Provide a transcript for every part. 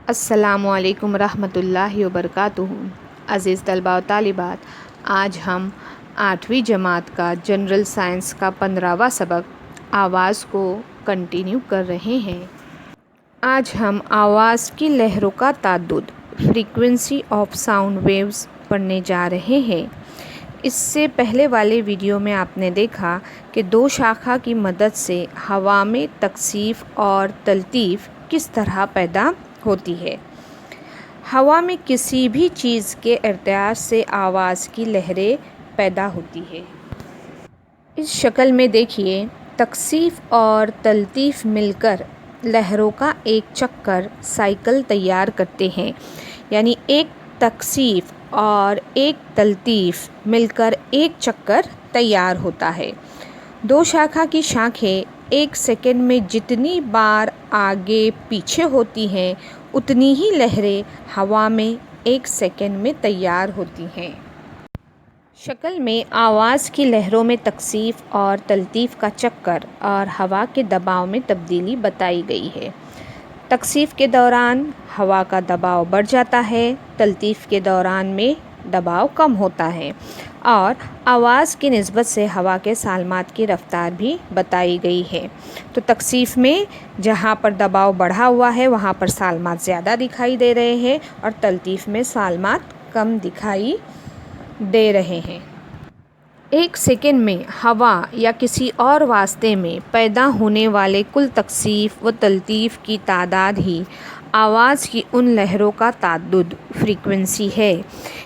السلام علیکم ورحمۃ اللہ وبرکاتہ۔ عزیز طلباء و طالبات، آج ہم 8ویں جماعت کا جنرل سائنس کا 15واں سبق آواز کو کنٹینیو کر رہے ہیں۔ آج ہم آواز کی لہروں کا تعدد فریکوینسی آف ساؤنڈ ویوز پڑھنے جا رہے ہیں۔ اس سے پہلے والے ویڈیو میں آپ نے دیکھا کہ دو شاخہ کی مدد سے ہوا میں تکثیف اور تلطیف کس طرح پیدا ہوتی ہے۔ ہوا میں کسی بھی چیز کے ارتعاش سے آواز کی لہریں پیدا ہوتی ہے۔ اس شکل میں دیکھیے، تکثیف اور تلطیف مل کر لہروں کا ایک چکر سائیکل تیار کرتے ہیں، یعنی ایک تکثیف اور ایک تلطیف مل کر ایک چکر تیار ہوتا ہے۔ دو شاخہ کی شاخیں ایک سیکنڈ میں جتنی بار آگے پیچھے ہوتی ہیں اتنی ہی لہریں ہوا میں ایک سیکنڈ میں تیار ہوتی ہیں۔ شکل میں آواز کی لہروں میں تکثیف اور تلطیف کا چکر اور ہوا کے دباؤ میں تبدیلی بتائی گئی ہے۔ تکثیف کے دوران ہوا کا دباؤ بڑھ جاتا ہے، تلطیف کے دوران میں دباؤ کم ہوتا ہے، اور آواز کی نسبت سے ہوا کے سالمات کی رفتار بھی بتائی گئی ہے۔ تو تکثیف میں جہاں پر دباؤ بڑھا ہوا ہے وہاں پر سالمات زیادہ دکھائی دے رہے ہیں، اور تلطیف میں سالمات کم دکھائی دے رہے ہیں۔ ایک سیکنڈ میں ہوا یا کسی اور واسطے میں پیدا ہونے والے کل تکثیف و تلطیف کی تعداد ہی آواز کی ان لہروں کا تعدد فریکوینسی ہے۔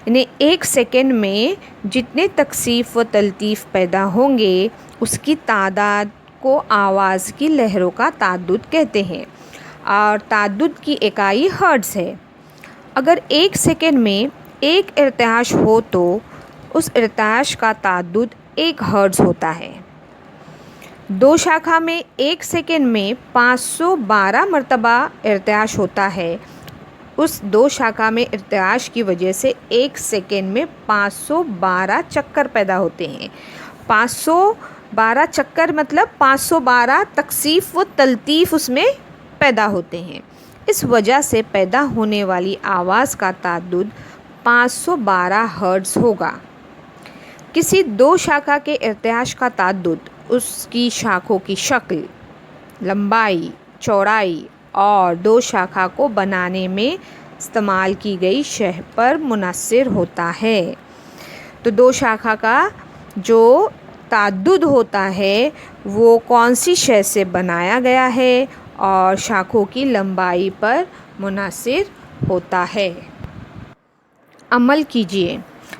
یعنی ایک سیکنڈ میں جتنے تکثیف و تلطیف پیدا ہوں گے اس کی تعداد کو آواز کی لہروں کا تعدد کہتے ہیں، اور تعدد کی اکائی ہرٹز ہے۔ اگر ایک سیکنڈ میں ایک ارتعاش ہو تو اس ارتعاش کا تعدد 1 ہرٹز ہوتا ہے۔ دو شاخہ میں ایک سیکنڈ میں 512 مرتبہ ارتعاش ہوتا ہے۔ اس دو شاخہ میں ارتعاش کی وجہ سے ایک سیکنڈ میں 512 چکر پیدا ہوتے ہیں۔ 512 چکر مطلب 512 تکثیف و تلطیف اس میں پیدا ہوتے ہیں۔ اس وجہ سے پیدا ہونے والی آواز کا تعدد 512 ہرٹز ہوگا۔ کسی دو شاخہ کے ارتعاش کا تعدد اس کی شاخوں کی شکل، لمبائی، چوڑائی اور دو شاخہ کو بنانے میں استعمال کی گئی شے پر منحصر ہوتا ہے۔ تو دو شاخہ کا جو تعدد ہوتا ہے وہ کون سی شے سے بنایا گیا ہے اور شاخوں کی لمبائی پر منحصر ہوتا ہے۔ عمل کیجیے۔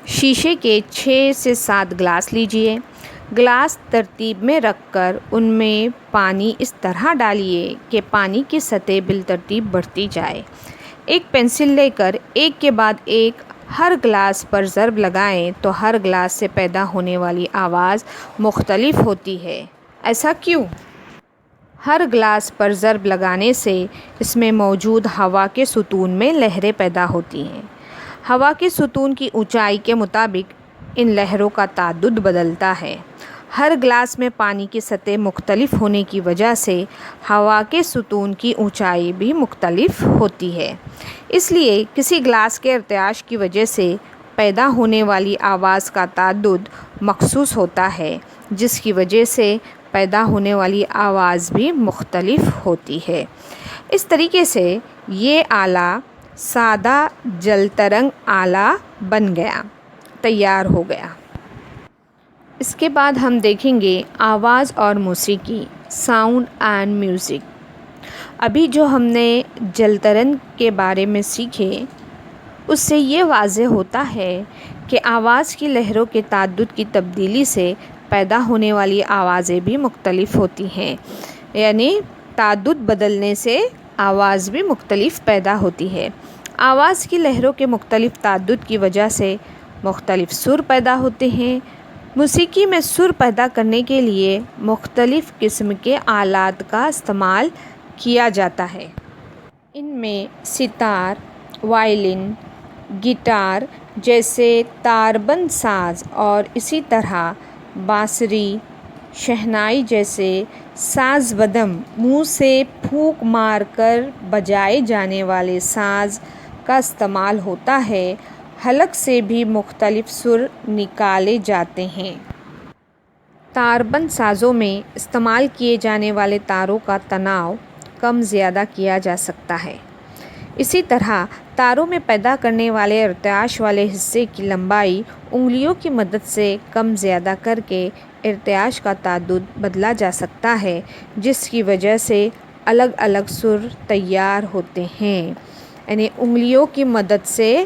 شیشے کے 6 سے 7 گلاس لیجیے۔ گلاس ترتیب میں رکھ کر ان میں پانی اس طرح ڈالیے کہ پانی کی سطح بالترتیب بڑھتی جائے۔ ایک پنسل لے کر ایک کے بعد ایک ہر گلاس پر ضرب لگائیں تو ہر گلاس سے پیدا ہونے والی آواز مختلف ہوتی ہے۔ ایسا کیوں؟ ہر گلاس پر ضرب لگانے سے اس میں موجود ہوا کے ستون میں لہریں پیدا ہوتی ہیں۔ ہوا کے ستون کی اونچائی کے مطابق ان لہروں کا تعدد بدلتا ہے۔ ہر گلاس میں پانی کی سطح مختلف ہونے کی وجہ سے ہوا کے ستون کی اونچائی بھی مختلف ہوتی ہے۔ اس لیے کسی گلاس کے ارتعاش کی وجہ سے پیدا ہونے والی آواز کا تعدد مخصوص ہوتا ہے، جس کی وجہ سے پیدا ہونے والی آواز بھی مختلف ہوتی ہے۔ اس طریقے سے یہ آلہ سادہ جل ترنگ آلہ بن گیا، تیار ہو گیا۔ اس کے بعد ہم دیکھیں گے آواز اور موسیقی، ساؤنڈ اینڈ میوزک۔ ابھی جو ہم نے جل ترنگ کے بارے میں سیکھے اس سے یہ واضح ہوتا ہے کہ آواز کی لہروں کے تعدد کی تبدیلی سے پیدا ہونے والی آوازیں بھی مختلف ہوتی ہیں، یعنی تعدد بدلنے سے آواز بھی مختلف پیدا ہوتی ہے۔ آواز کی لہروں کے مختلف تعدد کی وجہ سے مختلف سر پیدا ہوتے ہیں۔ موسیقی میں سر پیدا کرنے کے لیے مختلف قسم کے آلات کا استعمال کیا جاتا ہے۔ ان میں ستار، وائلن، گٹار جیسے تار بند ساز اور اسی طرح بانسری، شہنائی جیسے ساز بدم منہ سے پھونک مار کر بجائے جانے والے ساز کا استعمال ہوتا ہے۔ حلق سے بھی مختلف سر نکالے جاتے ہیں۔ تار بند سازوں میں استعمال کیے جانے والے تاروں کا تناؤ کم زیادہ کیا جا سکتا ہے۔ اسی طرح تاروں میں پیدا کرنے والے ارتعاش والے حصے کی لمبائی انگلیوں کی مدد سے کم زیادہ کر کے ارتعاش کا تعدد بدلا جا سکتا ہے، جس کی وجہ سے الگ الگ سر تیار ہوتے ہیں۔ یعنی انگلیوں کی مدد سے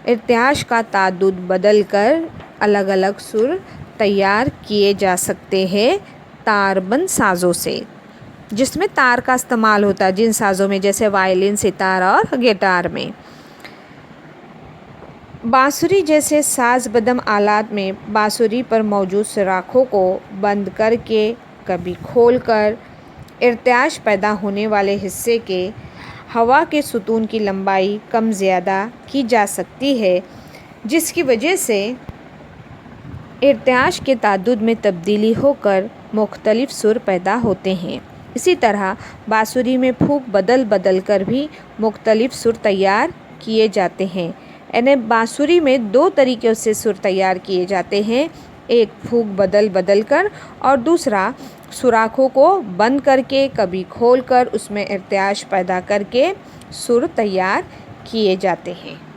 ارتعاش کا تعدد بدل کر الگ الگ سر تیار کیے جا سکتے ہیں تار بند سازوں سے، جس میں تار کا استعمال ہوتا ہے جن سازوں میں، جیسے وائلن، ستار اور گٹار میں۔ بانسری جیسے ساز بدم آلات میں بانسری پر موجود سوراخوں کو بند کر کے کبھی کھول کر ارتعاش پیدا ہونے والے حصے کے ہوا کے ستون کی لمبائی کم زیادہ کی جا سکتی ہے، جس کی وجہ سے ارتعاش کے تعدد میں تبدیلی ہو کر مختلف سر پیدا ہوتے ہیں۔ اسی طرح بانسری میں پھونک بدل بدل کر بھی مختلف سر تیار کیے جاتے ہیں۔ یعنی بانسری میں دو طریقوں سے سر تیار کیے جاتے ہیں، ایک پھونک بدل بدل کر اور دوسرا سوراخوں کو بند کر کے کبھی کھول کر اس میں ارتعاش پیدا کر کے سر تیار کیے جاتے ہیں۔